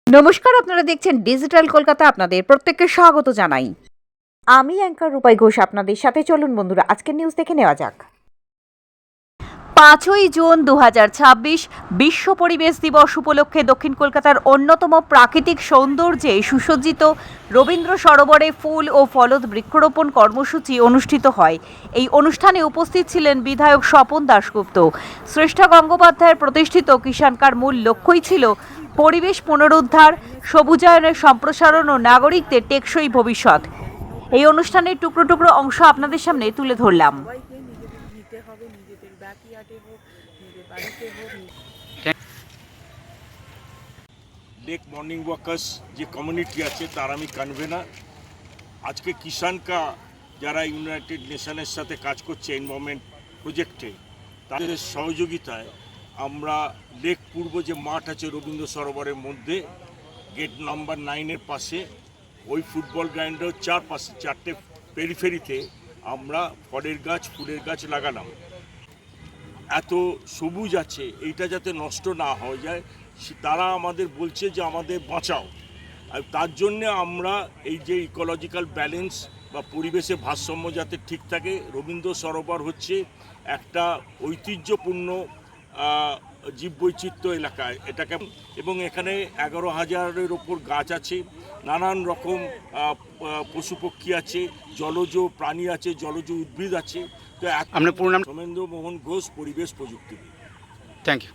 নমস্কার, আপনারা দেখছেন ডিজিটাল কলকাতা। আপনাদের প্রত্যেককে স্বাগত জানাই। আমি অ্যাঙ্কার রূপাই ঘোষ আপনাদের সাথে। চলুন বন্ধুরা, আজকের নিউজ দেখে নেওয়া যাক। 5ই জুন 2026 বিশ্ব পরিবেশ দিবস উপলক্ষে দক্ষিণ কলকাতার অন্যতম প্রাকৃতিক সৌন্দর্যে সুসজ্জিত রবীন্দ্র সরোবরে ফুল ও ফলদ বৃক্ষরোপণ কর্মসূচি অনুষ্ঠিত হয়। এই অনুষ্ঠানে উপস্থিত ছিলেন বিধায়ক স্বপন দাশগুপ্ত। শ্রেষ্ঠা গঙ্গোপাধ্যায়ের প্রতিষ্ঠিত কিষাণকার মূল লক্ষ্যই ছিল পরিবেশ পুনরুদ্ধার, সবুজায়নের সম্প্রসারণ ও নাগরিকদের টেকসই ভবিষ্যৎ। এই অনুষ্ঠানের টুকরো টুকরো অংশ আপনাদের সামনে তুলে ধরলাম। লেক মর্নিং ওয়াকার্স যে কমিউনিটি আছে তার আমি কনভেনার। আজকে কিষাণকা যারা ইউনাইটেড নেশনের সাথে কাজ করছে এনভায়রনমেন্ট প্রজেক্টে, তাদের সহযোগিতায় আমরা লেক পূর্ব যে মাঠ আছে রবীন্দ্র সরোবরের মধ্যে গেট নাম্বার 9-এর পাশে, ওই ফুটবল গ্রাউন্ডের চারপাশে 4টে পেরিফেরিতে আমরা ফলের গাছ ফুলের গাছ লাগালাম। এত সবুজ আছে, এইটা যাতে নষ্ট না হয়ে যায় তারা আমাদের বলছে যে আমাদের বাঁচাও। আর তার জন্যে আমরা এই যে ইকোলজিক্যাল ব্যালেন্স বা পরিবেশের ভারসাম্য যাতে ঠিক থাকে, রবীন্দ্র সরোবর হচ্ছে একটা ঐতিহ্যপূর্ণ জীববৈচিত্র্য এলাকায় এটাকে, এবং এখানে 11,000-এর ওপর গাছ আছে, নানান রকম পশু পক্ষী আছে, জলজ প্রাণী আছে, জলজ উদ্ভিদ আছে। তো আপনার পুরো নাম? সোমেন্দ্র মোহন ঘোষ, পরিবেশ প্রযুক্তি। Thank you.